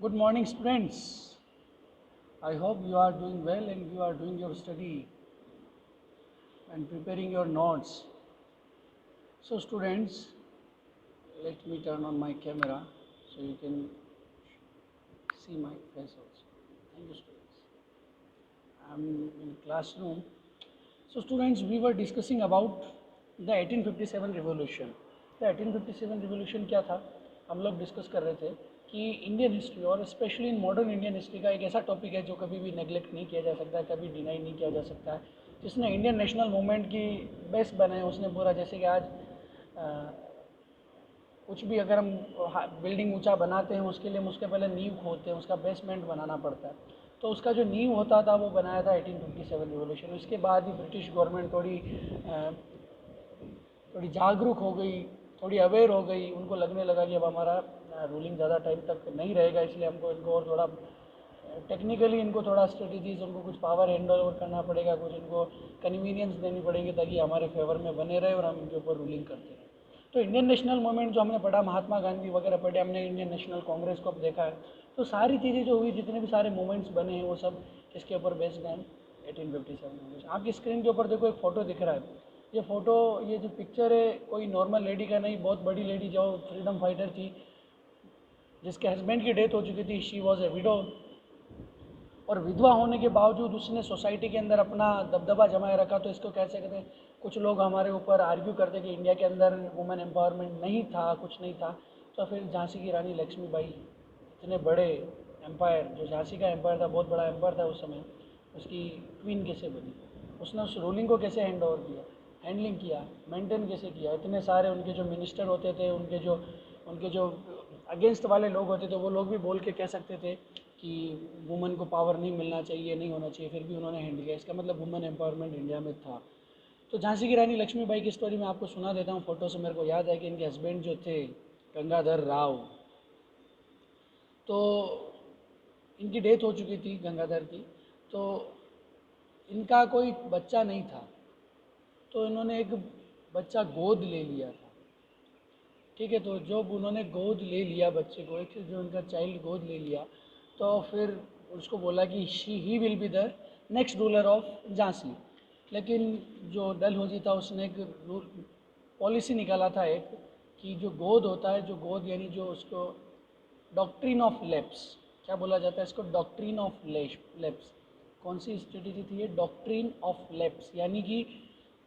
Good morning, students. I hope you are doing well and you are doing your study and preparing your notes. So, students, let me turn on my camera so you can see my face also. Thank you, students. I'm in classroom. So, students, we were discussing about the 1857 revolution. The 1857 revolution क्या था? हम लोग discuss कर रहे थे कि Indian history और specially in modern Indian history का एक ऐसा टॉपिक है जो कभी भी नेग्लेक्ट नहीं किया जा सकता, कभी डिनाई नहीं किया जा सकता है, जिसने इंडियन नेशनल मूवमेंट की बेस बनाए उसने पूरा। जैसे कि आज कुछ भी अगर हम बिल्डिंग ऊंचा बनाते हैं उसके लिए उसके पहले नींव खोदते हैं, उसका बेसमेंट बनाना पड़ता है। तो उसका जो नींव होता था वो बनाया था 1857 रिवोल्यूशन। उसके बाद ही ब्रिटिश गवर्नमेंट थोड़ी जागरूक हो गई, थोड़ी अवेयर हो गई। उनको लगने लगा कि अब हमारा रूलिंग ज़्यादा टाइम तक नहीं रहेगा, इसलिए हमको इनको और थोड़ा टेक्निकली इनको थोड़ा स्ट्रेटजीज, उनको कुछ पावर हैंड ओवर करना पड़ेगा, कुछ इनको कन्वीनियंस देनी पड़ेगी ताकि हमारे फेवर में बने रहे और हम इनके ऊपर रूलिंग करते रहे। तो इंडियन नेशनल मूवमेंट जो हमने पढ़ा, महात्मा गांधी वगैरह पढ़े हमने, इंडियन नेशनल कांग्रेस को अब देखा है, तो सारी चीज़ें जो हुई, जितने भी सारे मूवमेंट्स बने हैं वो सब किसके ऊपर बेस्ड हैं? 1857। आपकी स्क्रीन के ऊपर देखो एक फ़ोटो दिख रहा है। ये फ़ोटो, ये जो पिक्चर है कोई नॉर्मल लेडी का नहीं, बहुत बड़ी लेडी जो फ्रीडम फाइटर थी, जिसके हस्बैंड की डेथ हो चुकी थी। She was a window. और विधवा होने के बावजूद उसने सोसाइटी के अंदर अपना दबदबा जमाए रखा। तो इसको कह सकते हैं, कुछ लोग हमारे ऊपर आर्ग्यू करते कि इंडिया के अंदर वुमेन एम्पावरमेंट नहीं था, कुछ नहीं था। तो फिर झांसी की रानी लक्ष्मीबाई, इतने बड़े एम्पायर, जो झांसी का एम्पायर था, बहुत बड़ा एम्पायर था उस समय, उसकी क्वीन कैसे बनी? उसने उस रूलिंग को कैसे हैंड ओवर किया, हैंडलिंग किया, मेंटेन कैसे किया? इतने सारे उनके जो मिनिस्टर होते थे, उनके जो अगेंस्ट वाले लोग होते थे, वो लोग भी बोल के कह सकते थे कि वुमेन को पावर नहीं मिलना चाहिए, नहीं होना चाहिए, फिर भी उन्होंने हैंडल किया। इसका मतलब वुमेन एम्पावरमेंट इंडिया में था। तो झांसी की रानी लक्ष्मीबाई की स्टोरी मैं आपको सुना देता हूँ। फ़ोटो से मेरे को याद है कि इनके हस्बैंड जो थे गंगाधर राव, तो इनकी डेथ हो चुकी थी गंगाधर की। तो इनका कोई बच्चा नहीं था, तो इन्होंने एक बच्चा गोद ले लिया था। ठीक है, तो जब उन्होंने गोद ले लिया बच्चे को, एक जो उनका चाइल्ड गोद ले लिया, तो फिर उसको बोला कि he will be the next ruler of Jhansi. लेकिन जो डलहौजी था उसने एक पॉलिसी निकाला था एक, कि जो गोद होता है, जो गोद यानी जो उसको डॉक्ट्रिन ऑफ लेप्स, क्या बोला जाता है इसको? Doctrine of lapse. कौन सी स्ट्रेटेजी थी ये? डॉक्ट्रिन ऑफ लेप्स, यानी कि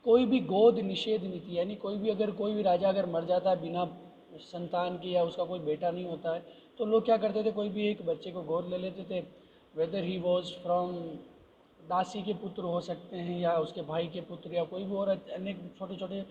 कोई भी गोद निषेध नीति, यानी कोई भी, अगर कोई भी राजा अगर मर जाता है बिना संतान के, या उसका कोई बेटा नहीं होता है, तो लोग क्या करते थे, कोई भी एक बच्चे को गोद ले लेते थे। वेदर ही वॉज फ्रॉम दासी के पुत्र हो सकते हैं, या उसके भाई के पुत्र, या कोई भी और अनेक छोटे छोटे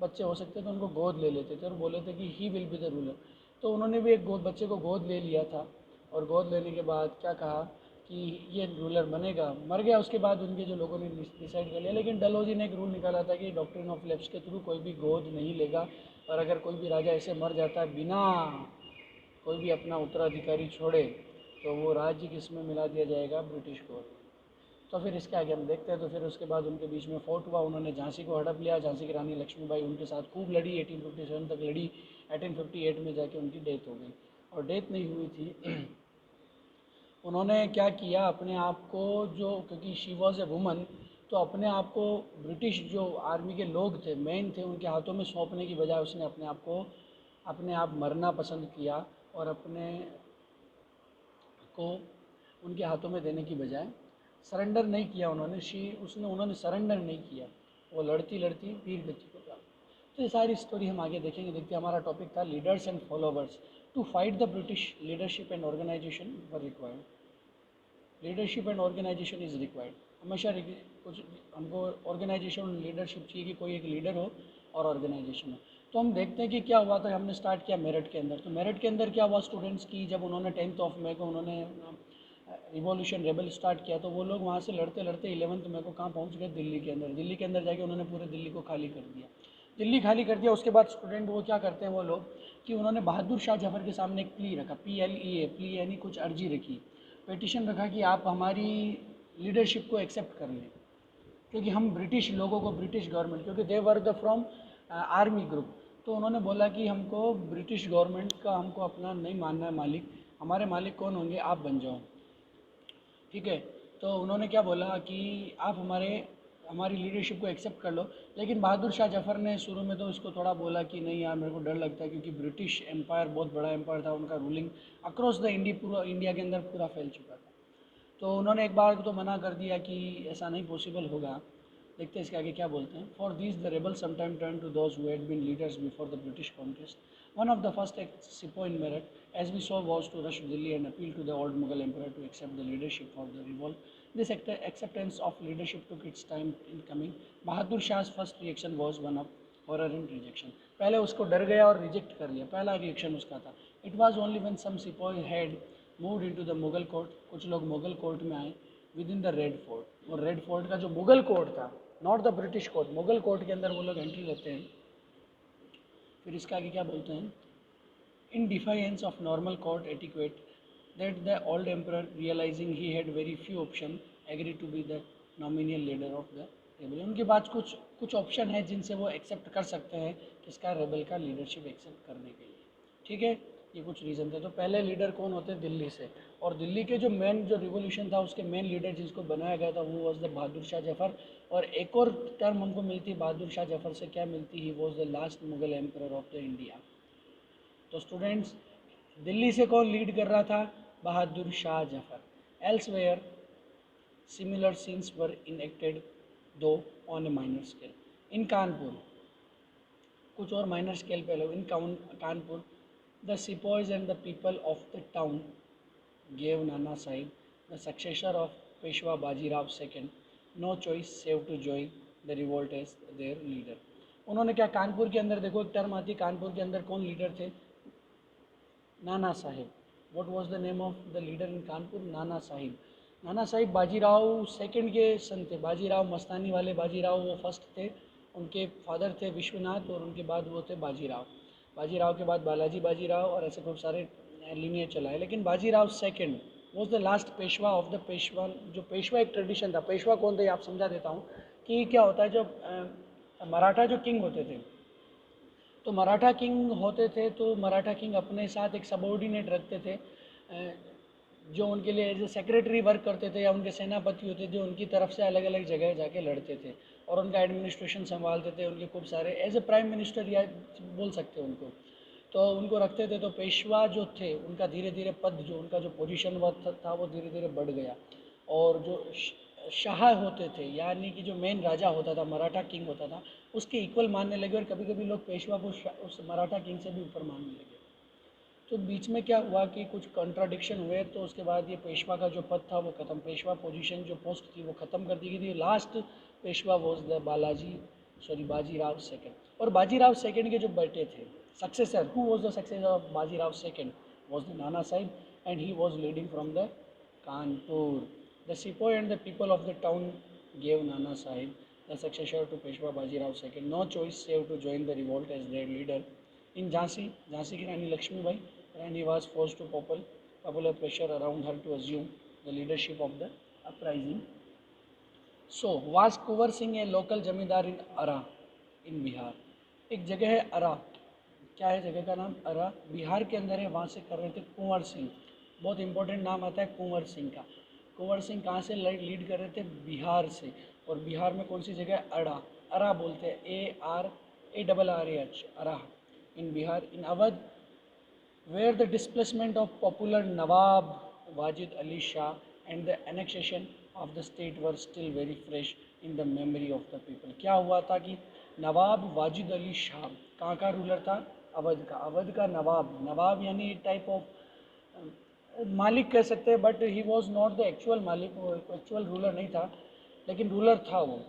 बच्चे हो सकते थे, तो उनको गोद ले लेते थे और बोले थे कि he will be the ruler. तो उन्होंने भी एक बच्चे को गोद ले लिया था, और गोद लेने के बाद क्या कहा कि ये रूलर बनेगा। मर गया उसके बाद उनके जो लोगों ने डिसाइड कर लिया। लेकिन डलहौजी ने एक रूल निकाला था कि डॉक्ट्रिन ऑफ लेप्स के थ्रू कोई भी गोद नहीं लेगा, और अगर कोई भी राजा ऐसे मर जाता है बिना कोई भी अपना उत्तराधिकारी छोड़े, तो वो राज्य किस में मिला दिया जाएगा? British government. तो फिर इसके आगे हम देखते हैं। तो फिर उसके बाद उनके बीच में फोर्ट हुआ, उन्होंने झांसी को हड़प लिया। झांसी की रानी लक्ष्मीबाई उनके साथ खूब लड़ी, 1857 तक लड़ी। 1858 में जाके उनकी डेथ हो गई। और डेथ नहीं हुई थी, उन्होंने क्या किया अपने आप को, जो क्योंकि शी वॉज ए वुमन, तो अपने आप को ब्रिटिश जो आर्मी के लोग थे, मेन थे, उनके हाथों में सौंपने की बजाय उसने अपने आप को, अपने आप मरना पसंद किया, और अपने को उनके हाथों में देने की बजाय सरेंडर नहीं किया उन्होंने। उन्होंने सरेंडर नहीं किया, वो लड़ती लड़ती वीर गति को प्राप्त। तो ये सारी स्टोरी हम आगे देखेंगे। देखते हमारा टॉपिक था leaders and followers. To fight the British, leadership and organisation were required. Leadership and organisation is required. हमेशा कुछ हमको ऑर्गेनाइजेशन और लीडरशिप चाहिए, कि कोई एक लीडर हो और ऑर्गेनाइजेशन हो। तो हम देखते हैं कि क्या हुआ था। हमने स्टार्ट किया मेरठ के अंदर। तो मेरठ के अंदर क्या हुआ स्टूडेंट्स की, जब उन्होंने 10th ऑफ मई को उन्होंने रिवॉल्यूशन रेबल स्टार्ट किया, तो वो लोग वहाँ से लड़ते लड़ते 11th मई को कहाँ पहुँच गए? दिल्ली के अंदर। दिल्ली के अंदर जाके उन्होंने पूरे दिल्ली को खाली कर दिया। दिल्ली खाली कर दिया, उसके बाद स्टूडेंट वो क्या करते हैं वो लोग, कि उन्होंने बहादुर शाह जफर के सामने एक प्ली रखा, PLEA, प्ली यानी कुछ अर्जी रखी, पिटिशन रखा कि आप हमारी लीडरशिप को एक्सेप्ट कर लें, क्योंकि हम ब्रिटिश लोगों को, ब्रिटिश गवर्नमेंट, क्योंकि they were the from army group, तो उन्होंने बोला कि हमको ब्रिटिश गवर्नमेंट का हमको अपना नहीं मानना है मालिक, हमारे मालिक कौन होंगे, आप बन जाओ। ठीक है, तो उन्होंने क्या बोला कि आप हमारी लीडरशिप को एक्सेप्ट कर लो। लेकिन बहादुर शाह जफ़र ने शुरू में तो इसको थोड़ा बोला कि नहीं यार, मेरे को डर लगता है, क्योंकि ब्रिटिश एम्पायर बहुत बड़ा एम्पायर था, उनका रूलिंग अक्रॉस द इंडिया, पूरा इंडिया के अंदर पूरा फैल चुका था। तो उन्होंने एक बार तो मना कर दिया कि ऐसा नहीं पॉसिबल होगा। देखते हैं इसके आगे क्या बोलते हैं। For this the rebel sometime turn to those who had been leaders before the British conquest. One of the first sepoy in Meerut as we saw was to rush Delhi and appeal to the old Mughal emperor to accept the leadership for the revolt. This acceptance of leadership took its time in coming. Bahadur Shah's first reaction was one of horror and rejection. पहले उसको डर गया और reject कर लिया, पहला reaction उसका था। It was only when some sepoy had moved into the Mughal court, कुछ लोग मुगल कोर्ट में आए, within the Red Fort, और रेड फोर्ट का जो मुगल कोर्ट था, not the British court, Mughal court के अंदर वो लोग एंट्री लेते हैं। फिर इसके आगे क्या बोलते हैं। In defiance of normal court etiquette, that the old emperor, realizing he had very few options, agreed to be the nominal leader of the rebel. उनके पास कुछ ऑप्शन है जिनसे वो एक्सेप्ट कर सकते हैं किसका, रेबल का लीडरशिप एक्सेप्ट करने के लिए। ठीक है, ये कुछ रीज़न थे। तो पहले लीडर कौन होते हैं, दिल्ली से, और दिल्ली के जो मेन जो रिवोल्यूशन था उसके मेन लीडर जिसको बनाया गया था वो वॉज द बहादुर शाह जफ़र। और एक और टर्म हमको मिलती है बहादुर शाह जफ़र से, क्या मिलती, he was the last Mughal emperor of the India. तो स्टूडेंट्स, दिल्ली से कौन लीड कर रहा था, Bahadur Shah Zafar. Elsewhere similar scenes were enacted though on a minor scale. In Kanpur, कुछ और माइनर स्केल पे लोग, in Kanpur the sepoys and the people of the town gave Nana Sahib, the successor of Peshwa Bajirao second, no choice save to join the revolt as there leader. उन्होंने क्या, कानपुर के अंदर देखो एक टर्म आती है, कानपुर के अंदर कौन लीडर थे, Nana Sahib. What was the name of the leader in Kanpur, Nana Sahib. Nana Sahib Bajirao second के सन थे, बाजीराव मस्तानी वाले बाजीराव वो फर्स्ट थे, उनके फादर थे विश्वनाथ, और उनके बाद वो थे बाजीराव। बाजीराव के बाद बालाजी बाजीराव, और ऐसे खूब सारे लीनियर चला है। लेकिन Bajirao second was the last Peshwa of the Peshwa. जो पेशवा एक ट्रेडिशन था, पेशवा कौन थे आप समझा देता हूँ कि क्या होता है। जब मराठा जो किंग होते थे, तो मराठा किंग होते थे, तो मराठा किंग अपने साथ एक सबॉर्डिनेट रखते थे जो उनके लिए एज ए सेक्रेटरी वर्क करते थे, या उनके सेनापति होते थे, जो उनकी तरफ से अलग अलग जगह जाके लड़ते थे और उनका एडमिनिस्ट्रेशन संभालते थे। उनके खूब सारे एज ए प्राइम मिनिस्टर या बोल सकते हैं उनको, तो उनको रखते थे। तो पेशवा जो थे उनका धीरे धीरे पद, जो उनका जो पोजीशन था वो धीरे धीरे बढ़ गया। और जो शाह होते थे, यानी कि जो मेन राजा होता था, मराठा किंग होता था, उसके इक्वल मानने लगे, और कभी कभी लोग पेशवा को उस मराठा किंग से भी ऊपर मानने लगे। तो बीच में क्या हुआ कि कुछ कॉन्ट्राडिक्शन हुए, तो उसके बाद ये पेशवा का जो पद था वो ख़त्म, पेशवा पोजीशन जो पोस्ट थी वो ख़त्म कर दी गई थी। Last Peshwa was the Bajirao second. और बाजीराव सेकंड के जो बेटे थे, successor, who was the successor of Bajirao second, was the Nana Sahib, and he was leading from the Kanpur. The sepoy and the people of the town gave Nana Sahib, the successor to Peshwa Bajirao II, no choice save to join the revolt as their leader. In Jhansi की रानी Lakshmibai, Rani was forced to popular pressure around her to assume the leadership of the uprising. So was Kunwar Singh a local जमींदार in Ara in Bihar. एक जगह है अरा, क्या है जगह का नाम, अरा, बिहार के अंदर है, वहाँ से कर रहे थे कुंवर सिंह। बहुत इंपॉर्टेंट नाम आता है कुंवर सिंह का। कुंवर सिंह कहाँ से लीड कर रहे थे, बिहार से। और बिहार में कौन सी जगह, अरा, अरा बोलते हैं, ARARAH, अरा, इन बिहार। इन Awadh, where the displacement of popular Nawab Wajid Ali Shah and the annexation of the state were still very fresh in the memory of the people। क्या हुआ था कि नवाब वाजिद अली शाह कहाँ का रूलर था, अवध का। अवध का नवाब, नवाब यानी टाइप ऑफ मालिक कह सकते हैं, but he was not the actual मालिक, वो एक्चुअल रूलर नहीं था, लेकिन रूलर था वो।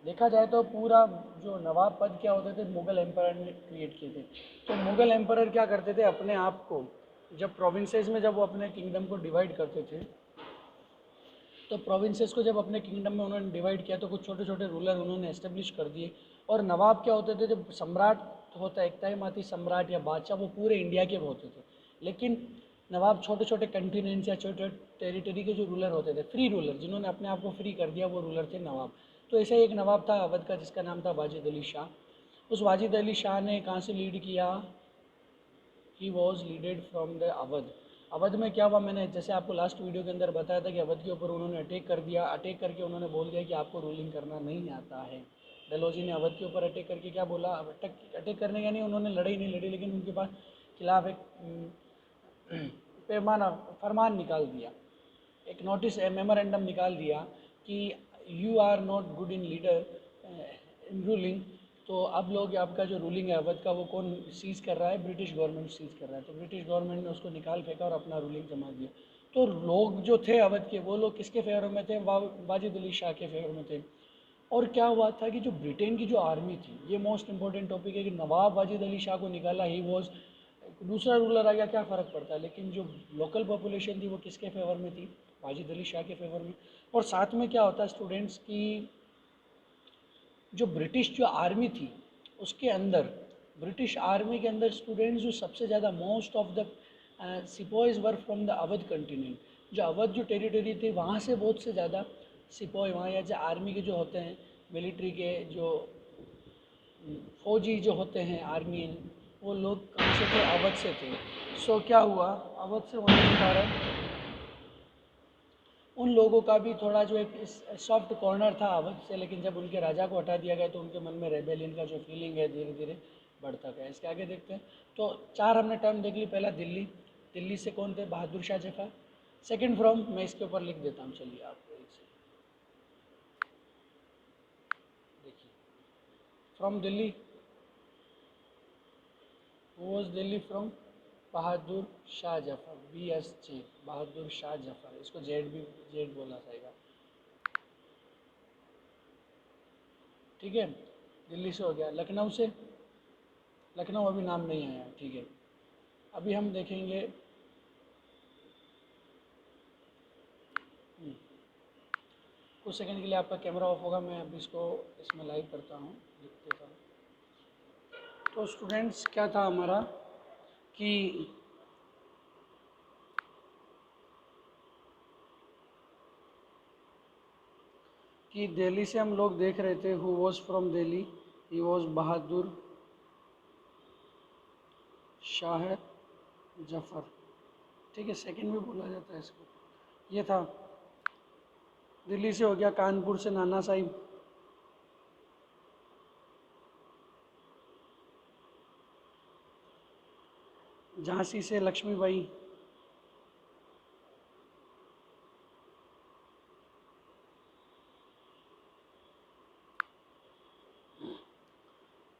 देखा जाए तो पूरा जो नवाब पद क्या होते थे, मुग़ल एम्पायर ने क्रिएट किए थे। तो मुग़ल एम्पायर क्या करते थे, अपने आप को जब प्रोविंसेस में, जब वो अपने किंगडम को डिवाइड करते थे, तो प्रोविंसेस को जब अपने किंगडम में उन्होंने डिवाइड किया, तो कुछ छोटे छोटे रूलर उन्होंने एस्टेब्लिश कर दिए। और नवाब क्या होते थे, जब सम्राट होता है, एक टाइम आती सम्राट या बादशाह, वो पूरे इंडिया के होते थे। लेकिन नवाब छोटे छोटे कंटिनेंट्स या छोटे टेरिटरी के जो रूलर होते थे, फ्री रूलर, जिन्होंने अपने आप को फ्री कर दिया, वो रूलर थे नवाब। तो ऐसा ही एक नवाब था अवध का, जिसका नाम था वाजिद अली शाह। उस वाजिद अली शाह ने कहाँ से लीड किया, he was leaded from the Awadh. Awadh में क्या हुआ, मैंने जैसे आपको लास्ट वीडियो के अंदर बताया था कि अवध के ऊपर उन्होंने अटैक कर दिया। अटैक करके उन्होंने बोल दिया कि आपको रूलिंग करना नहीं आता है। डलहौजी ने अवध के ऊपर अटैक करके क्या बोला, अटैक करने का नहीं, उन्होंने लड़ाई नहीं लड़ी, लेकिन उनके पास खिलाफ एक पैमाना फरमान निकाल दिया, एक नोटिस मेमोरेंडम निकाल दिया कि you are not good in leader in ruling. तो अब लोग आपका जो रूलिंग है अवध का वो कौन सीज़ कर रहा है, ब्रिटिश गवर्नमेंट सीज़ कर रहा है। तो ब्रिटिश गवर्नमेंट ने उसको निकाल फेंका और अपना रूलिंग जमा दिया। तो लोग जो थे अवध के, वो लोग किसके फेवर में थे, वाजिद अली शाह के फेवर में थे। और क्या हुआ था कि जो ब्रिटेन की जो आर्मी थी, ये मोस्ट इंपॉर्टेंट टॉपिक है कि नवाब वाजिद अली शाह को निकाला, ही वॉज दूसरा रूलर आ गया, क्या फ़र्क पड़ता है, लेकिन जो लोकल पॉपुलेशन थी वो किसके फेवर में थी, वाजिद अली शाह के फेवर में। और साथ में क्या होता है स्टूडेंट्स की, जो ब्रिटिश जो आर्मी थी उसके अंदर, ब्रिटिश आर्मी के अंदर स्टूडेंट्स जो सबसे ज़्यादा most of the sepoys were from the Awadh continent. जो अवध जो टेरिटरी थी वहाँ से बहुत से ज़्यादा सिपॉय वहाँ, या जो आर्मी के जो होते हैं, मिलिट्री के जो फौजी जो होते हैं आर्मी, वो लोग कहाँ से थे, अवध से थे। सो क्या हुआ, अवध से होने के कारण उन लोगों का भी थोड़ा जो एक सॉफ्ट कॉर्नर था अवध से, लेकिन जब उनके राजा को हटा दिया गया तो उनके मन में रेबेलियन का जो फीलिंग है धीरे धीरे बढ़ता गया। इसके आगे देखते हैं। तो 4 हमने टर्म देख ली। पहला दिल्ली, दिल्ली से कौन थे, बहादुर शाह जफर। सेकंड फ्रॉम, मैं इसके ऊपर लिख देता हूँ, चलिए आपको एक से देखिए, from Delhi, was Delhi from Bahadur Shah Zafar, BSJ, बहादुर शाह जफर। इसको जेड भी जेड बोला जाएगा, ठीक है। दिल्ली से हो गया। लखनऊ से, लखनऊ अभी नाम नहीं आया, ठीक है। अभी हम देखेंगे कुछ सेकंड के लिए आपका कैमरा ऑफ होगा, मैं अभी इसको इसमें लाइव करता हूँ, लिख देता हूँ। तो स्टूडेंट्स क्या था हमारा कि दिल्ली से हम लोग देख रहे थे, who was from Delhi, he was Bahadur Shah Zafar, ठीक है। सेकंड भी बोला जाता है इसको, ये था। दिल्ली से हो गया। कानपुर से नाना साहिब, झांसी से लक्ष्मीबाई,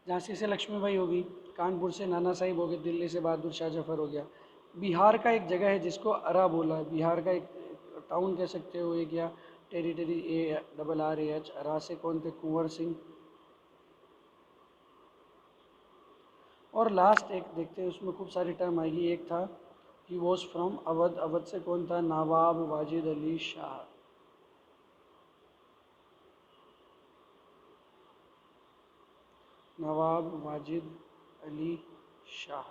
झांसी से लक्ष्मीबाई होगी, कानपुर से नाना साहिब हो गए, दिल्ली से बहादुर शाह जफर हो गया। बिहार का एक जगह है जिसको अरा बोला है, बिहार का एक टाउन कह सकते हो एक, या टेरिटरी, ARRAH, अरा से कौन थे, कुंवर सिंह। और लास्ट एक देखते हैं, उसमें खूब सारी टर्म आएगी। एक था he was from Awadh, Awadh से कौन था, नवाब वाजिद अली शाह। नवाब वाजिद अली शाह।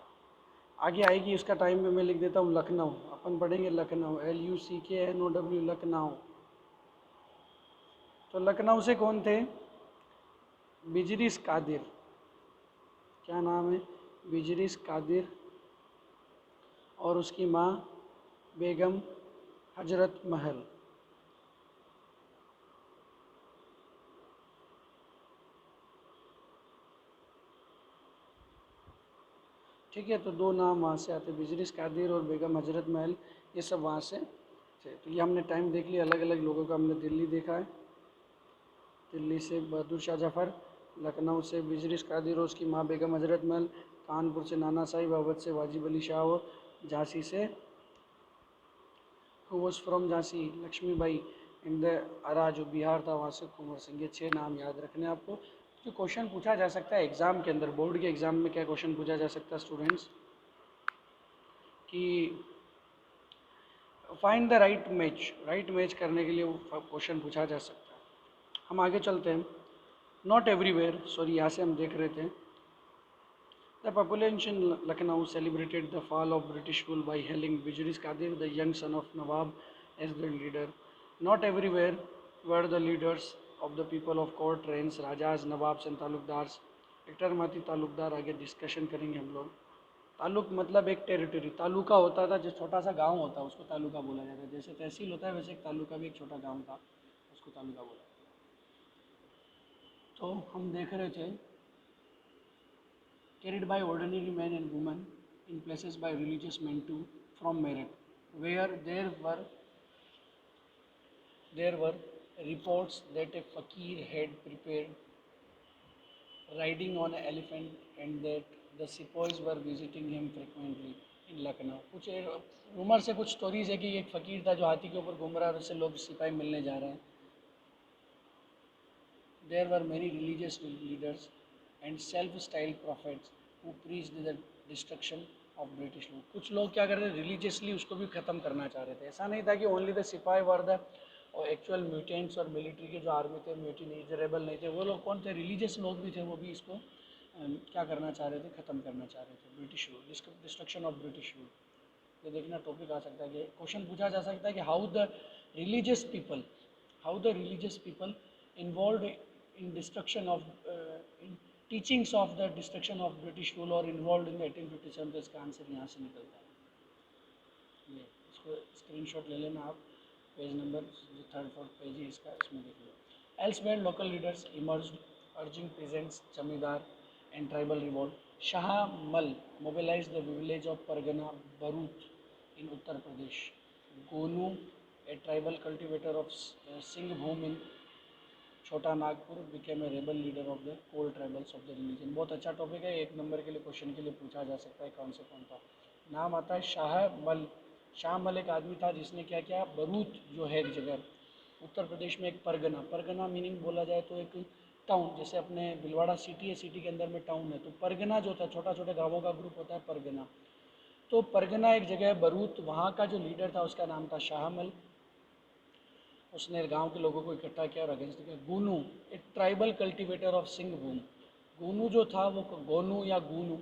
आगे आएगी, उसका टाइम पे मैं लिख देता हूँ लखनऊ। अपन पढ़ेंगे लखनऊ, LUCKNOW, लखनऊ। तो लखनऊ से कौन थे, बिजरिस कादिर, क्या नाम है, बिजरिस कादिर, और उसकी माँ बेगम हजरत महल। ठीक है, तो दो नाम वहाँ से आते, बिजरिस कादिर और बेगम हजरत महल, ये सब वहाँ से थे। तो ये हमने टाइम देख लिया, अलग अलग लोगों का हमने दिल्ली देखा है, दिल्ली से बहादुर शाह जफर, लखनऊ से बिजरिस कादिर और उसकी माँ बेगम हजरत महल, कानपुर से नाना साहिब, अवध से वाजिब अली शाह, और झांसी से who was from Jhansi, Lakshmibai, in the Arrah जो बिहार था वहाँ से कुंवर सिंह। ये 6 नाम याद रखने आपको। जो क्वेश्चन पूछा जा सकता है एग्ज़ाम के अंदर, बोर्ड के एग्ज़ाम में क्या क्वेश्चन पूछा जा सकता है स्टूडेंट्स, कि find the right match, right match करने के लिए वो क्वेश्चन पूछा जा सकता है। हम आगे चलते हैं। नॉट एवरीवेयर, सॉरी यहाँ से हम देख रहे थे, the population Lucknow celebrated the fall of British rule by hailing Birjis Qadr the young son of Nawab as the leader. Not everywhere were the leaders of the people of court, ranis, rajas, nawabs and taluqdars. एक term आती तालुकदार, आगे discussion करेंगे हम लोग। तालुक मतलब एक टेरिटरी, तालुका होता था जो छोटा सा गांव होता है उसको तालुका बोला जाता है। जैसे तहसील होता है वैसे एक तालुका भी एक छोटा गांव था, उसको तालुका बोला जाता है। तो हम देख रहे थे carried by ordinary men and women in places by religious men too from merit, where there were reports that a fakir had prepared riding on an elephant and that the sepoys were visiting him frequently in Lucknow। कुछ rumour से कुछ stories है कि एक फ़कीर था जो हाथी के ऊपर घूम रहा है और उससे लोग सिपाही मिलने जा रहे हैं। There were many religious leaders and self-styled prophets who preached the destruction of British rule। कुछ लोग क्या कर रहे थे, रिलीजियसली उसको भी ख़त्म करना चाह रहे थे। ऐसा नहीं था कि ओनली द सिपाही वर द और एक्चुअल म्यूटेंट्स और मिलिट्री के जो आर्मी थे, म्यूटिनी रेबल नहीं थे, वो लोग कौन थे, रिलीजियस लोग भी थे, वो भी इसको क्या करना चाह रहे थे, ख़त्म करना चाह रहे थे, British rule, destruction of British rule. ये देखना टॉपिक आ सकता है कि क्वेश्चन पूछा जा सकता है कि religious people how the religious people involve in destruction of in teachings of the destruction of British rule और इन्वॉल्व इन 1857। तो इसका आंसर यहाँ से निकलता है। ये इसको स्क्रीनशॉट ले लेना आप, पेज नंबर जो थर्ड फोर्थ पेज है इसका, इसमें देख लो। Elsewhere local leaders emerged urging peasants, zamindar and tribal revolt. Shah Mal mobilized the village of Pargana Barut in Uttar Pradesh. Gonu, a tribal cultivator of Singhbhum in छोटा Nagpur, became a rebel leader of the coal tribals of the religion। बहुत अच्छा topic है, एक number के लिए question के लिए पूछा जा सकता है कौन से कौन था। नाम आता है शाह मल एक आदमी था जिसने क्या किया, बरूत जो है एक जगह उत्तर प्रदेश में, एक परगना, परगना मीनिंग बोला जाए तो एक टाउन, जैसे अपने भिलवाड़ा सिटी है, सिटी के अंदर में टाउन है, तो परगना जो था छोटा छोटे गाँवों का ग्रुप होता है परगना। तो परगना एक जगह है बरूत, वहाँ का जो लीडर था उसका नाम था शाहमल। उसने गांव के लोगों को इकट्ठा किया और अगेंस्ट किया। गोनू, एक tribal cultivator of Singhbhum. Gonu जो था वो गोनू या गूनू,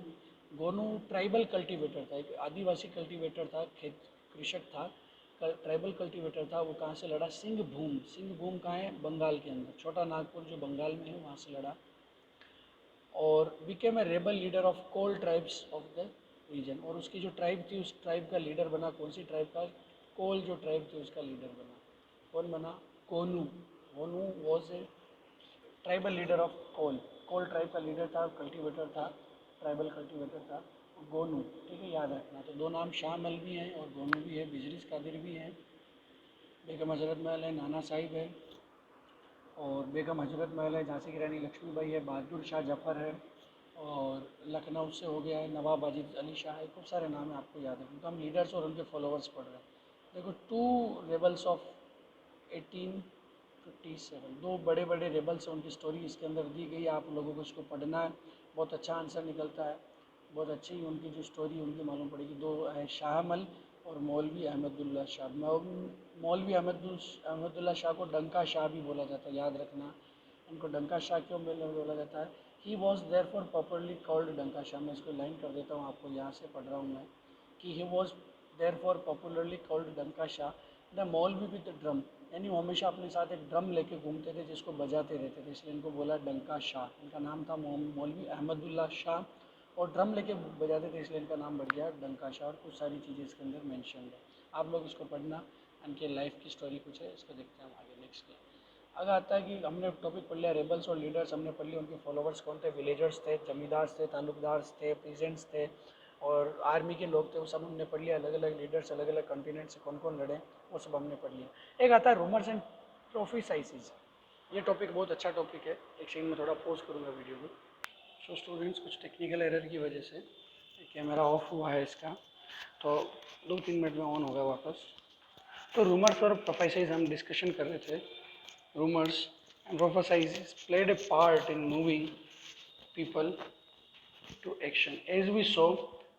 गोनू ट्राइबल कल्टीवेटर था, एक आदिवासी कल्टीवेटर था, खेत कृषक था, ट्राइबल कल्टीवेटर था। वो कहाँ से लड़ा, सिंहभूम। सिंहभूम कहाँ है, बंगाल के अंदर, छोटा नागपुर जो बंगाल में है वहाँ से लड़ा। और became a rebel leader of Kol tribes of the region. और उसकी जो ट्राइब थी उस ट्राइब का लीडर बना, कौन सी ट्राइब का, कोल जो ट्राइब थी उसका लीडर बना। कौन बना, Konu. Konu was a tribal leader of Kol, Kol tribe का लीडर था, कल्टीवेटर था, ट्राइबल कल्टीवेटर था गोनू। ठीक है, याद रखना। तो दो नाम शाहमल भी हैं और गोनू भी है, बिजरिस कादिर भी हैं, बेगम हजरत महल है, नाना साहिब है, और बेगम हजरत महल है, झांसी की रानी लक्ष्मीबाई है, बहादुर शाह जफ़र है, और लखनऊ से हो गया है नवाब वाजिद अली शाह है। खूब सारे नाम है, आपको याद रखना। तो हम लीडर्स और उनके फॉलोअर्स पढ़ रहे हैं। देखो, टू रेबल्स ऑफ 1857, दो बड़े बड़े रेबल्स हैं, उनकी स्टोरी इसके अंदर दी गई है, आप लोगों को इसको पढ़ना है, बहुत अच्छा आंसर निकलता है, बहुत अच्छी उनकी जो स्टोरी उनकी मालूम पड़ेगी। दो है, शाहमल और मौलवी अहमदुल्ला शाह। मौलवी अहमदुल्ला शाह को डंका शाह भी बोला जाता है, याद रखना। उनको डंका शाह क्यों बोला जाता है, he was there for popularly called Danka Shah. मैं इसको लाइन कर देता हूँ आपको, यहाँ से पढ़ रहा हूँ मैं, कि he was there for popularly called Danka Shah the maulvi with drum. यानी वो हमेशा अपने साथ एक ड्रम लेके घूमते थे जिसको बजाते रहते थे, इसलिए इनको बोला डंका शाह। इनका नाम था मौलवी अहमदुल्ला शाह, और ड्रम लेके बजाते थे इसलिए इनका नाम बढ़ गया डंका शाह। और कुछ सारी चीज़ें इसके अंदर मेंशन है, आप लोग इसको पढ़ना। इनके लाइफ की स्टोरी कुछ है, इसको देखते हैं हम आगे नेक्स्ट के। आगे आता है कि हमने टॉपिक पढ़ लिया रेबल्स और लीडर्स, हमने पढ़ लिया उनके फॉलोवर्स कौन थे, विलेजर्स थे, जमींदार थे, तालुकदार थे, पीजेंट्स थे, और आर्मी के लोग थे, वो सब हमने पढ़ लिया। अलग अलग लीडर्स अलग अलग कॉन्टिनेंट से कौन कौन लड़े वो सब हमने पढ़ लिया। एक आता है रूमर्स एंड प्रोफेसाइज। ये टॉपिक बहुत अच्छा टॉपिक है। एक सेकंड में थोड़ा पोज करूँगा वीडियो को। सो स्टूडेंट्स, कुछ टेक्निकल एरर की वजह से कैमरा ऑफ हुआ है इसका, तो 2-3 मिनट में ऑन होगा वापस। तो रूमर्स और प्रोफेसाइज हम डिस्कशन कर रहे थे। Rumours and prophecies played a part in moving people to action as we saw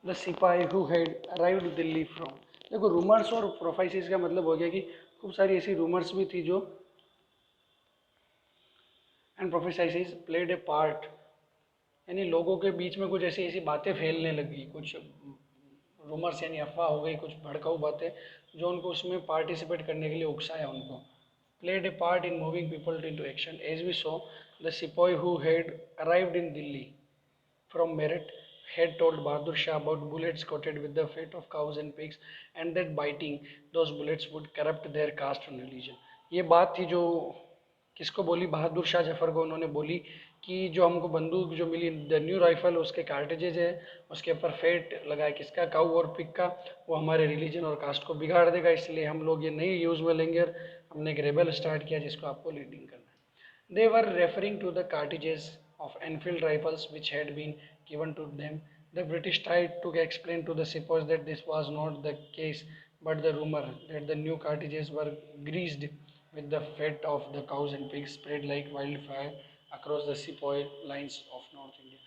the sipahi who had arrived Delhi from. देखो, रूमर्स और प्रोफेसाइज का मतलब हो गया कि खूब सारी ऐसी रूमर्स भी थी जो, and prophecies played a part, यानी लोगों के बीच में कुछ ऐसी ऐसी बातें फैलने लगी, कुछ रूमर्स यानी अफवाह हो गई, कुछ भड़काऊ बातें जो उनको उसमें पार्टिसिपेट करने के लिए उकसाया उनको। Played a part in moving people into action as we saw the sipahi who had arrived in Delhi from Meerut had told Bahadur Shah about bullets coated with the fat of cows and pigs and that biting those bullets would corrupt their caste and religion. ये बात थी जो किसको बोली, बहादुर शाह जफर को उन्होंने बोली कि जो हमको बंदूक जो मिली द न्यू राइफल, उसके कार्टेजेज है, उसके ऊपर फेट लगा है किसका, काऊ और पिग का, वो हमारे रिलीजन और कास्ट को बिगाड़ देगा, इसलिए हम लोग ये नई यूज़ में लेंगे और हमने एक रेबल स्टार्ट किया जिसको आपको लीडिंग करना है. They were referring to the cartridges of Enfield rifles which had been given to them. The British tried to explain to the sepoys that this was not the case, but the rumor that the new cartridges were greased with the fat of the cows and pigs spread like wildfire across the sepoy lines of North India.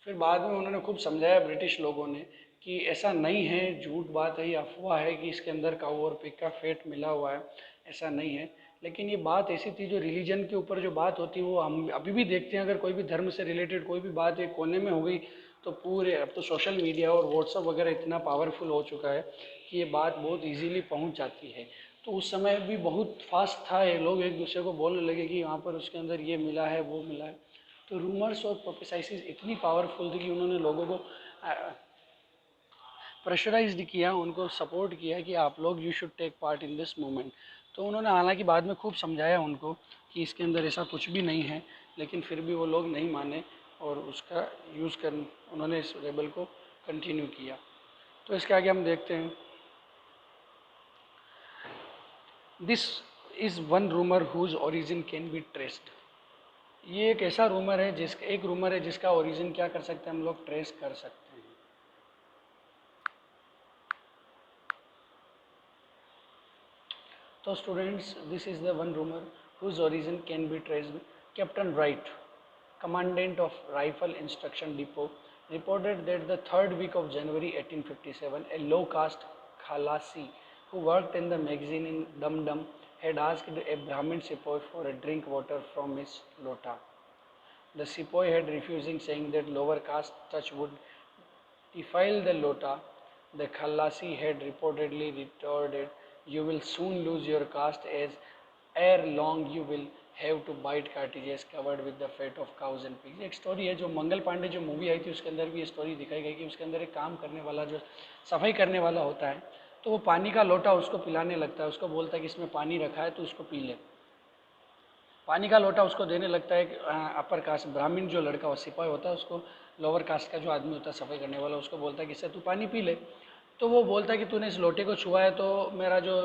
फिर बाद में उन्होंने खूब समझाया British लोगों ने कि ऐसा नहीं है, झूठ बात है, ये अफवाह है कि इसके अंदर काऊ और पिग का फेट मिला हुआ है, ऐसा नहीं है. लेकिन ये बात ऐसी थी जो रिलीजन के ऊपर जो बात होती है वो हम अभी भी देखते हैं. अगर कोई भी धर्म से रिलेटेड कोई भी बात एक कोने में हो गई तो पूरे, अब तो सोशल मीडिया और व्हाट्सअप वगैरह इतना पावरफुल हो चुका है कि ये बात बहुत इजीली पहुंच जाती है. तो उस समय भी बहुत फास्ट था, ये लोग एक दूसरे को बोलने लगे कि वहाँ पर उसके अंदर ये मिला है वो मिला है. तो रूमर्स और प्रोफेसाइसिस इतनी पावरफुल थी कि उन्होंने लोगों को प्रेशराइज्ड किया, उनको सपोर्ट किया कि आप लोग you should take part in this movement. तो उन्होंने हालांकि बाद में खूब समझाया उनको कि इसके अंदर ऐसा कुछ भी नहीं है, लेकिन फिर भी वो लोग नहीं माने और उसका यूज़ कर उन्होंने इस रेबल को कंटिन्यू किया. तो इसके आगे हम देखते हैं. This is one rumour whose origin can be traced. ये एक ऐसा रूमर है जिसका ओरिजिन क्या कर सकते हैं हम लोग, ट्रेस कर सकते हैं. तो students, this is the one rumour whose origin can be traced. Captain Wright, commandant of Rifle Instruction Depot, reported that the third week of January 1857, a low-caste Khalasi who worked in the magazine in Dum Dum had asked a Brahmin sepoy for a drink water from his lota. The sepoy had refusing, saying that lower caste touch would defile the lota. The Khalasi had reportedly retorted, "You will soon lose your caste as ere long you will have to bite cartridges covered with the fat of cows and pigs. एक story है जो मंगल पांडे जो movie आई थी उसके अंदर भी ये story दिखाई गई कि उसके अंदर एक काम करने वाला जो सफाई करने वाला होता है तो वो पानी का लोटा उसको पिलाने लगता है, उसको बोलता है कि इसमें पानी रखा है तो उसको पी ले. पानी का लोटा उसको देने लगता है कि अपर कास्ट ब्राह्मण जो लड़का और सिपाही होता है उसको लोअर कास्ट का जो आदमी होता है सफाई करने वाला उसको बोलता है कि इससे तू पानी पी ले. तो वो बोलता है कि तूने इस लोटे को छुआ है तो मेरा जो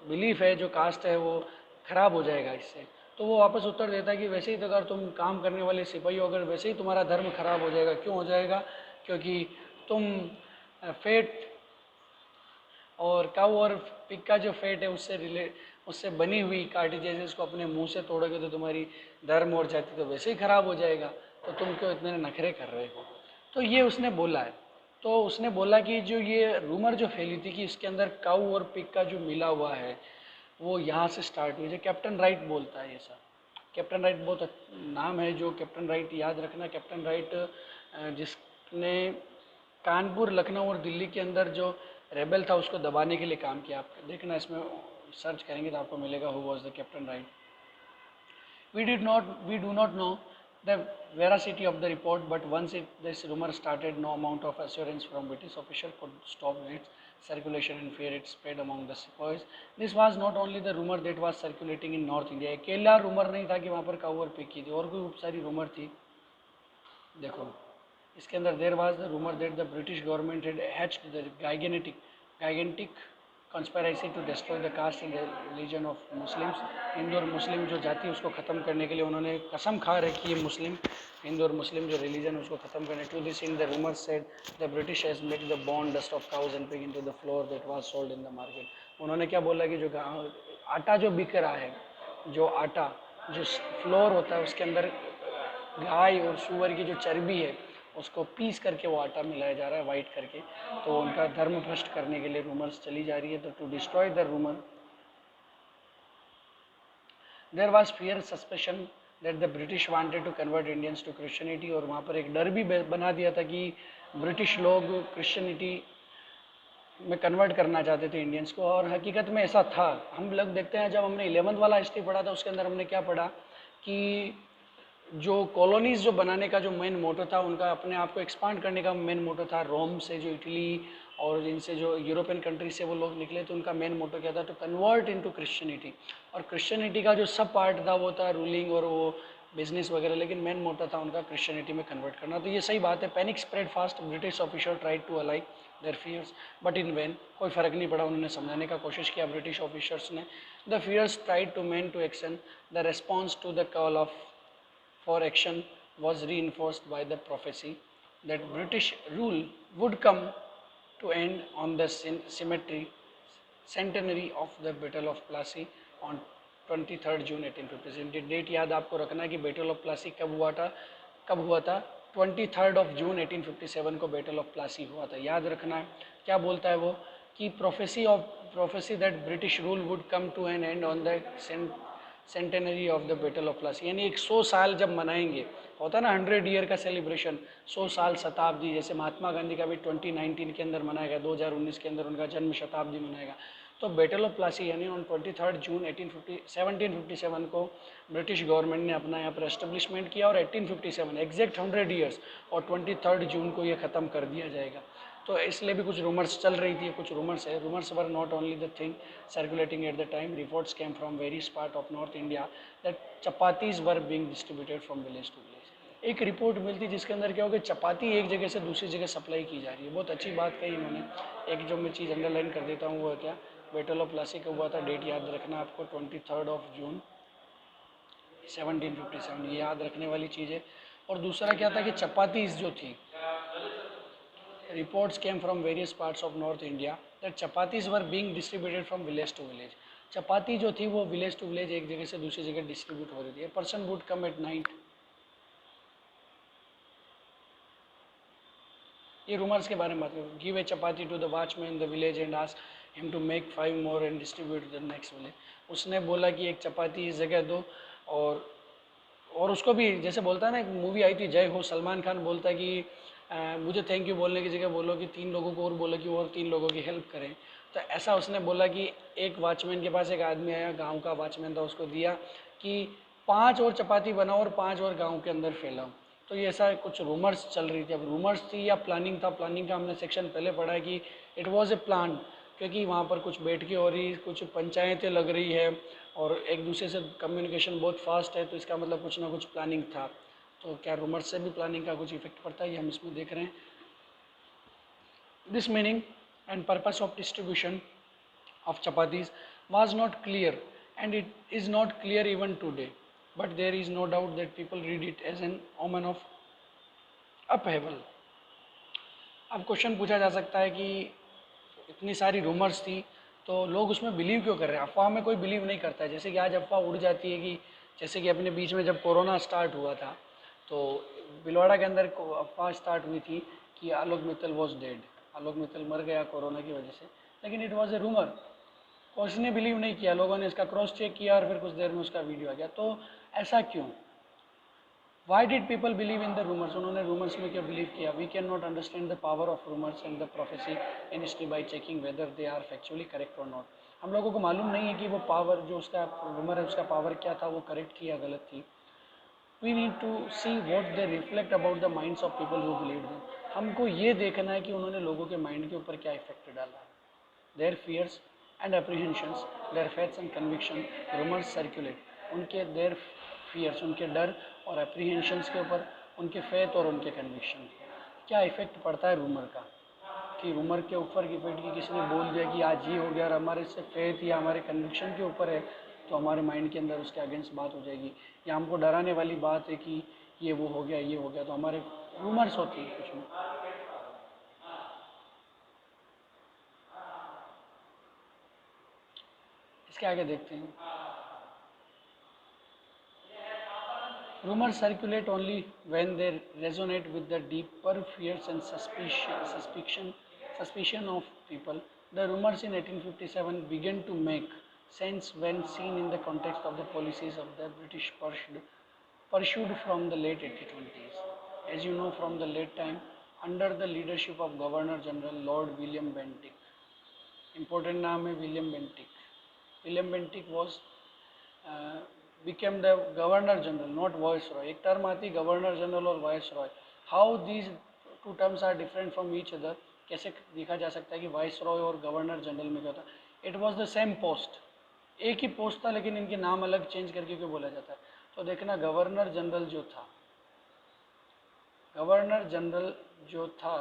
बिलीफ है जो कास्ट है वो ख़राब हो जाएगा इससे. तो वो वापस उत्तर देता है कि वैसे ही तो अगर तुम काम करने वाले सिपाही हो, अगर वैसे ही तुम्हारा धर्म खराब हो जाएगा. क्यों हो जाएगा? क्योंकि तुम फेट और काऊ और पिग का जो फेट है उससे बनी हुई कार्टिजेस को अपने मुंह से तोड़ोगे तो तुम्हारी धर्म और जाति तो वैसे ही खराब हो जाएगा, तो तुम क्यों इतने नखरे कर रहे हो. तो ये उसने बोला है. तो उसने बोला कि जो ये रूमर जो फैली थी कि इसके अंदर काऊ और पिग का जो मिला हुआ है वो यहाँ से स्टार्ट हुई. जो कैप्टन राइट बोलता है ये सब. कैप्टन राइट बहुत नाम है जो कैप्टन राइट याद रखना. कैप्टन राइट जिसने कानपुर, लखनऊ और दिल्ली के अंदर जो रेबल था उसको दबाने के लिए काम किया. आप देखना इसमें सर्च करेंगे तो आपको मिलेगा who was the captain right. We do not know the veracity of the report, but once this rumor started, no amount of assurance from British official could stop its circulation and fear it spread among the sepoys. This was not only the rumor that was circulating in North India. अकेला rumor नहीं था कि वहाँ पर काऊ और pig की थी, और भी बहुत सारी rumor थी. देखो इसके अंदर there was the rumor that the British government had hatched the gigantic conspiracy to destroy the caste and religion of Muslims. Hindu और मुस्लिम जो जाति उसको ख़त्म करने के लिए उन्होंने कसम खा रखी है मुस्लिम, हिंदू और मुस्लिम जो रिलीजन उसको ख़त्म करने. To this in the rumor said the British has made the bone dust of cows and pig into the flour that was sold in the market. उन्होंने क्या बोला कि जो आटा जो बिक रहा है, जो आटा जो फ्लोर होता है उसके अंदर गाय और सूअर की जो चर्बी है उसको पीस करके वो आटा मिलाया जा रहा है वाइट करके. तो उनका धर्म भ्रष्ट करने के लिए रूमर्स चली जा रही है. तो to destroy the rumour there was fear suspicion that the British wanted to convert Indians to Christianity. और वहाँ पर एक डर भी बना दिया था कि ब्रिटिश लोग क्रिश्चियनिटी में कन्वर्ट करना चाहते थे इंडियंस को. और हकीकत में ऐसा था. हम लोग देखते हैं जब हमने 11th वाला हिस्ट्री पढ़ा था उसके अंदर हमने क्या पढ़ा कि जो कॉलोनीज जो बनाने का जो मेन मोटो था उनका, अपने आप को एक्सपांड करने का मेन मोटो था, रोम से जो इटली और इनसे जो यूरोपियन कंट्री से वो लोग निकले, तो उनका मेन मोटो क्या था, टू कन्वर्ट इनटू क्रिश्चियनिटी। और क्रिश्चियनिटी का जो सब पार्ट था वो था रूलिंग और वो बिजनेस वगैरह, लेकिन मेन मोटो था उनका क्रिश्चियनिटी में कन्वर्ट करना। तो ये सही बात है। Panic spread fast, British officer tried to allay their fears but in vain, कोई फ़र्क नहीं पड़ा, उन्होंने समझाने का कोशिश किया ब्रिटिश ऑफिसर्स ने। The fears tried to men to action, the response to the call of for action was reinforced by the prophecy that British rule would come to end on the centenary of the Battle of Plassey on 23rd June 1857। Date याद आपको रखना है कि battle of Plassey कब हुआ था? 23rd of June 1857 को battle of Plassey हुआ था, याद रखना है। क्या बोलता है वो कि prophecy that British rule would come to an end on the centenary of the battle of Plassey, यानी 100 साल जब मनाएंगे, होता ना 100 ईयर का सेलिब्रेशन, 100 साल शताब्दी, जैसे महात्मा गांधी का भी 2019 के अंदर मनाएगा, 2019 के अंदर उनका जन्म शताब्दी मनाएगा। तो बैटल ऑफ प्लासी यानी ऑन 23rd जून 1757 को ब्रिटिश गवर्नमेंट ने अपना यहाँ पर एस्टेब्लिशमेंट किया, और 1857 एग्जैक्ट 100 ईयर्स और 23rd जून को ये ख़त्म कर दिया जाएगा। तो इसलिए भी कुछ रूमर्स चल रही थी, कुछ रूमर्स है। Rumours were not only the thing circulating at the time, reports came from various part of North India that chapatis were being distributed from village to village. एक रिपोर्ट मिलती जिसके अंदर क्या होगा, चपाती एक जगह से दूसरी जगह सप्लाई की जा रही है। बहुत अच्छी बात कही इन्होंने। एक जो मैं चीज़ अंडरलाइन कर देता हूँ वो है क्या, बैटल ऑफ प्लासी का हुआ था, डेट याद रखना आपको 23rd जून 1757, ये याद रखने वाली चीज़ है। और दूसरा क्या था कि चपातीज जो थी, reports came from various parts of North India that chapatis were being distributed from village to village। चपाती जो थी वो विलेज टू विलेज एक जगह से दूसरी जगह डिस्ट्रीब्यूट हो रही थी। Person would come at night, ये रूमर्स के बारे में बात करूँ। Give a chapati to the watchman in the village and ask him to make 5 more and distribute the next village. उसने बोला कि एक चपाती इस जगह दो, और उसको भी जैसे बोलता है ना, एक मूवी आई थी जय हो, सलमान खान बोलता है कि मुझे थैंक यू बोलने की जगह बोलो कि 3 लोगों को और बोलो कि और 3 लोगों की हेल्प करें। तो ऐसा उसने बोला कि एक वॉचमैन के पास एक आदमी आया, गांव का वॉचमैन था, उसको दिया कि 5 और चपाती बनाओ और 5 और गांव के अंदर फैलाओ। तो ये ऐसा कुछ रूमर्स चल रही थी। अब रूमर्स थी या प्लानिंग था, प्लानिंग का हमने सेक्शन पहले पढ़ा है कि इट वॉज ए प्लान, क्योंकि वहाँ पर कुछ बैठकें हो रही, कुछ पंचायतें लग रही है और एक दूसरे से कम्युनिकेशन बहुत फास्ट है, तो इसका मतलब कुछ ना कुछ प्लानिंग था। तो क्या रूमर्स से भी प्लानिंग का कुछ इफेक्ट पड़ता है, ये हम इसमें देख रहे हैं। This meaning and purpose of distribution of chapatis was not clear, and it is not clear even today, but there is no doubt that people read it as an omen of upheaval। अब question पूछा जा सकता है कि इतनी सारी rumours थी तो लोग उसमें बिलीव क्यों कर रहे हैं? अफवाह में कोई बिलीव नहीं करता है। जैसे कि आज अफवाह उड़ जाती है कि जैसे कि अपने बीच में जब कोरोना स्टार्ट हुआ था तो भिलवाड़ा के अंदर अफवाह स्टार्ट हुई थी कि आलोक मित्तल वॉज डेड, आलोक मित्तल मर गया कोरोना की वजह से, लेकिन इट वॉज ए रूमर। उसने बिलीव नहीं किया, लोगों ने इसका क्रॉस चेक किया और फिर कुछ देर में उसका वीडियो आ गया। तो ऐसा क्यों? Why did people believe in the rumours? उन्होंने रूमर्स में क्यों बिलीव किया? We can not understand the power of rumours and the prophecy in history by checking whether they are factually correct और नॉट। हम लोगों को मालूम नहीं है कि वो पावर जो उसका रूमर है उसका पावर क्या था, वो करेक्ट थी या गलत थी। We need to see what they reflect about the minds of people who believe them. हमको ये देखना है कि उन्होंने लोगों के माइंड के ऊपर क्या इफेक्ट डाला है। their fears and apprehensions, their faiths and conviction, rumors circulate। उनके their fears, उनके डर और apprehensions के ऊपर उनके faith और उनके conviction क्या इफेक्ट पड़ता है रूमर का, कि रूमर के ऊपर की इफेक्ट की किसी ने बोल दिया कि आज ये हो गया और हमारे से फेथ या हमारे कन्विक्शन के ऊपर है तो हमारे माइंड के अंदर उसके अगेंस्ट बात हो जाएगी, या हमको डराने वाली बात है कि ये वो हो गया ये हो गया, तो हमारे रूमर्स होती है कुछ में। इसके आगे देखते हैं। Rumors circulate only when they resonate with the deeper fears and suspicion of people. The rumors in 1857 began to make sense when seen in the context of the policies of the British pursued from the late 1820s. As you know, from the late time, under the leadership of Governor General Lord William Bentinck, important नाम है William Bentinck. William Bentinck was became the governor general, not viceroy. एक term आती governor general और viceroy. How these two terms are different from each other. कैसे देखा जा सकता है कि वाइसरॉय और गवर्नर जनरल में क्या था. It was the same post, एक ही पोस्ट था, लेकिन इनके नाम अलग चेंज करके क्यों बोला जाता है. तो देखना गवर्नर जनरल जो था, गवर्नर जनरल जो था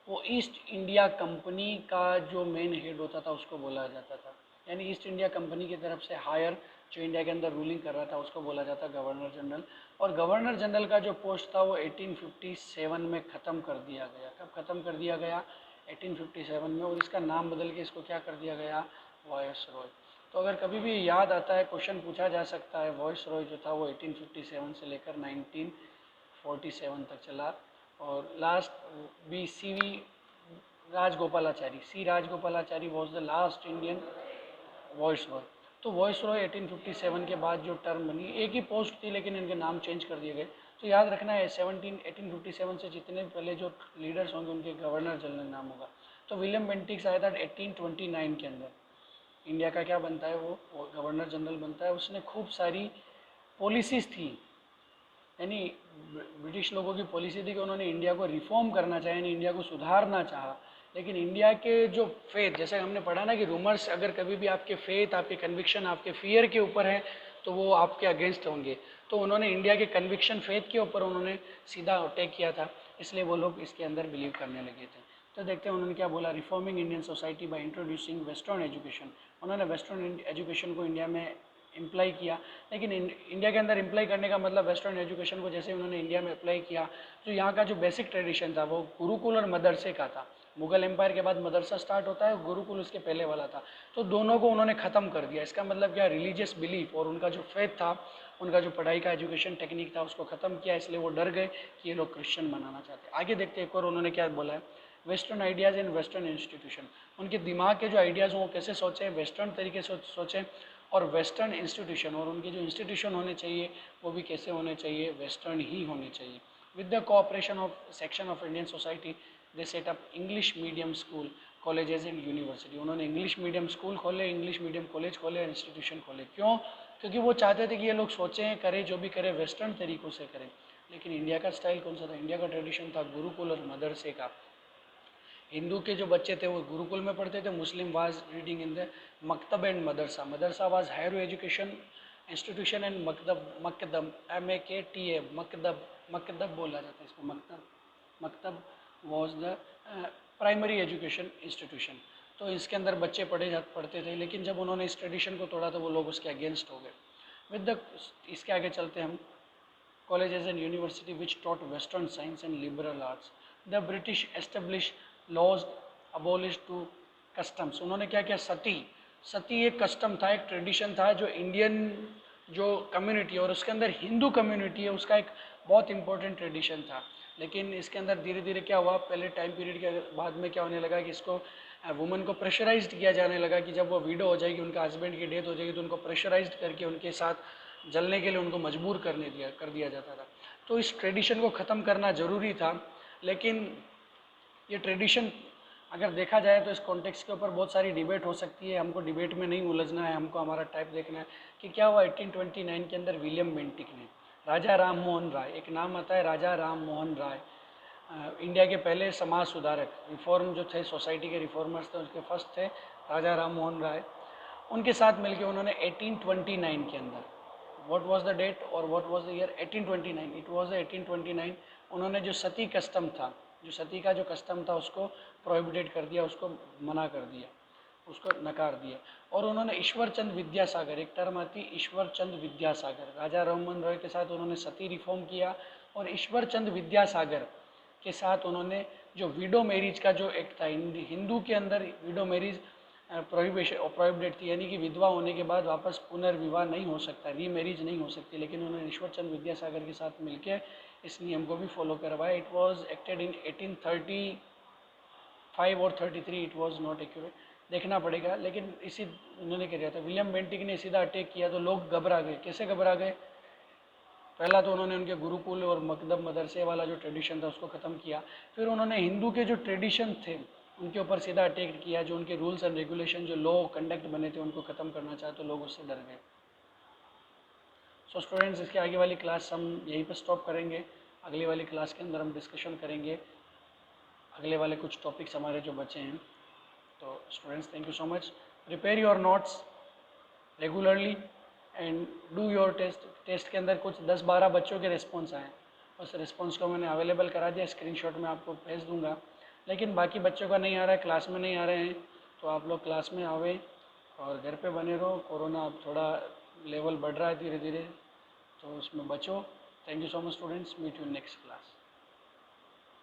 वो ईस्ट इंडिया कंपनी का जो मेन हेड होता था उसको बोला जाता था. यानी ईस्ट इंडिया कंपनी की तरफ से हायर जो इंडिया के अंदर रूलिंग कर रहा था उसको बोला जाता गवर्नर जनरल. और गवर्नर जनरल का जो पोस्ट था वो 1857 में ख़त्म कर दिया गया. कब ख़त्म कर दिया गया? 1857 में. और इसका नाम बदल के इसको क्या कर दिया गया? वायसरॉय. तो अगर कभी भी याद आता है, क्वेश्चन पूछा जा सकता है, वायसरॉय जो था वो 1857 से लेकर 1947 तक चला. और last B C V Rajagopalachari, C Rajagopalachari was the last Indian viceroy. तो वॉइसरॉय 1857 के बाद जो टर्म बनी, एक ही पोस्ट थी लेकिन इनके नाम चेंज कर दिए गए. तो याद रखना है 1857 से जितने पहले जो लीडर्स होंगे उनके गवर्नर जनरल नाम होगा. तो विलियम बेंटिक्स आया था 1829 के अंदर. इंडिया का क्या बनता है? वो गवर्नर जनरल बनता है. उसने खूब सारी पॉलिसीज़ थी, यानी ब्रिटिश लोगों की पॉलिसी थी कि उन्होंने इंडिया को रिफॉर्म करना चाहा, यानी इंडिया को सुधारना चाहा. लेकिन इंडिया के जो फेथ, जैसे हमने पढ़ा ना कि रूमर्स अगर कभी भी आपके फेथ, आपके कन्विक्शन, आपके फियर के ऊपर है तो वो आपके अगेंस्ट होंगे. तो उन्होंने इंडिया के कन्विक्शन, फेथ के ऊपर उन्होंने सीधा अटैक किया था, इसलिए वो लोग इसके अंदर बिलीव करने लगे थे. तो देखते हैं उन्होंने क्या बोला. Reforming Indian society by introducing western education. उन्होंने वेस्टर्न एजुकेशन को इंडिया में इम्प्लाई किया. लेकिन इंडिया के अंदर इम्प्लाई करने का मतलब वेस्टर्न एजुकेशन को जैसे उन्होंने इंडिया में अप्लाई किया, तो यहाँ का जो बेसिक ट्रेडिशन था वो गुरुकुल और मदरसे का था. मुगल एम्पायर के बाद मदरसा स्टार्ट होता है, गुरुकुल उसके पहले वाला था. तो दोनों को उन्होंने ख़त्म कर दिया. इसका मतलब क्या? रिलीजियस बिलीफ और उनका जो फेथ था, उनका जो पढ़ाई का एजुकेशन टेक्निक था उसको ख़त्म किया. इसलिए वो डर गए कि ये लोग क्रिश्चियन बनाना चाहते. आगे देखते एक और उन्होंने क्या बोला है. Western ideas in western institution. उनके दिमाग के जो आइडियाज़ हों वो कैसे सोचें? वेस्टर्न तरीके से सोचें. और वेस्टर्न इंस्टीट्यूशन, और उनके जो इंस्टीट्यूशन होने चाहिए वो भी कैसे होने चाहिए? वेस्टर्न ही होने चाहिए. With the cooperation of section of Indian society they set up English medium school, colleges and university. उन्होंने इंग्लिश मीडियम स्कूल खोले, इंग्लिश मीडियम कॉलेज खोले और इंस्टीट्यूशन खोले. क्यों? क्योंकि वो चाहते थे कि ये लोग सोचें, करें, जो भी करें वेस्टर्न तरीक़ों से करें. लेकिन इंडिया का स्टाइल कौन सा था? इंडिया का ट्रेडिशन था गुरुकुल और मदरसे का. हिंदू के जो बच्चे थे वो गुरुकुल में पढ़ते थे, मुस्लिम was reading in the मकतब and Madrasa. Madrasa was higher education institution and मकदम MAKTA, मकदब बोला जाता है इसको, मकतब was the primary education institution. तो इसके अंदर बच्चे पढ़ते थे. लेकिन जब उन्होंने इस ट्रेडिशन को तोड़ा तो वो लोग उसके अगेंस्ट हो गए. विद द इसके आगे चलते हम. colleges and university which taught western science and liberal arts. The British established laws abolished to customs. उन्होंने क्या किया? सती एक कस्टम था, एक ट्रेडिशन था जो इंडियन जो कम्युनिटी और उसके अंदर हिंदू कम्युनिटी है उसका एक बहुत इंपॉर्टेंट ट्रेडिशन था. लेकिन इसके अंदर धीरे धीरे क्या हुआ, पहले टाइम पीरियड के बाद में क्या होने लगा कि इसको वुमेन को प्रेशराइज्ड किया जाने लगा कि जब वो विडो हो जाएगी, उनका हस्बैंड की डेथ हो जाएगी, तो उनको प्रेशराइज्ड करके उनके साथ जलने के लिए उनको मजबूर कर दिया जाता था. तो इस ट्रेडिशन को ख़त्म करना ज़रूरी था. लेकिन ये ट्रेडिशन अगर देखा जाए तो इस कॉन्टेक्स्ट के ऊपर बहुत सारी डिबेट हो सकती है. हमको डिबेट में नहीं उलझना है, हमको हमारा टाइप देखना है कि क्या हुआ 1829 के अंदर. विलियम बेंटिक ने, राजा राम मोहन राय, एक नाम आता है राजा राम मोहन राय, इंडिया के पहले समाज सुधारक, रिफॉर्म जो थे, सोसाइटी के रिफॉर्मर्स थे, उसके फर्स्ट थे राजा राम मोहन राय. उनके साथ मिलकर उन्होंने 1829 के अंदर, व्हाट वाज द डेट और what was the year? 1829. It was 1829. उन्होंने जो सती कस्टम था, जो सती का जो कस्टम था उसको प्रोहिबिटेड कर दिया, उसको मना कर दिया, उसको नकार दिया. और उन्होंने ईश्वर चंद विद्यासागर, एक टर्म आती ईश्वर चंद विद्यासागर, राजा राममोहन रॉय के साथ उन्होंने सती रिफॉर्म किया. और ईश्वर चंद विद्यासागर के साथ उन्होंने जो विडो मैरिज का जो एक्ट था, हिंदू के अंदर विडो मैरिज प्रोहिबिटेड थी, यानी कि विधवा होने के बाद वापस पुनर्विवाह नहीं हो सकता, रीमैरिज नहीं हो सकती. लेकिन उन्होंने ईश्वर चंद विद्यासागर के साथ मिलकर इस नियम को भी फॉलो करवाया. इट वाज एक्टेड इन 1835 और 33. इट वाज नॉट एक्यूरेट, देखना पड़ेगा. लेकिन इसी उन्होंने क्या था, विलियम बेंटिक ने सीधा अटैक किया तो लोग घबरा गए. कैसे घबरा गए? पहला तो उन्होंने उनके गुरुकुल और मकदब मदरसे वाला जो ट्रेडिशन था उसको ख़त्म किया. फिर उन्होंने हिंदू के जो ट्रेडिशन थे उनके ऊपर सीधा अटैक किया. जो उनके रूल्स एंड रेगुलेशन, जो लॉ कंडक्ट बने थे, उनको ख़त्म करना चाहे तो लोग उससे डर गए. सो स्टूडेंट्स, इसके आगे वाली क्लास हम यहीं पे स्टॉप करेंगे। अगली वाली क्लास के अंदर हम डिस्कशन करेंगे अगले वाले कुछ टॉपिक्स हमारे जो बचे हैं। तो students, thank you so much. Prepare your notes regularly and do your test. Test के अंदर कुछ 10-12 बच्चों के रिस्पॉन्स आए, उस रिस्पॉन्स को मैंने अवेलेबल करा दिया, स्क्रीनशॉट में आपको भेज दूंगा। लेकिन बाकी बच्चों का नहीं आ रहा है, क्लास में नहीं आ रहे हैं, तो आप लोग क्लास में आवे और घर पे बने रहो। कोरोना अब थोड़ा लेवल बढ़ रहा है धीरे धीरे, तो उसमें बचो। Thank you so much students, meet you next class.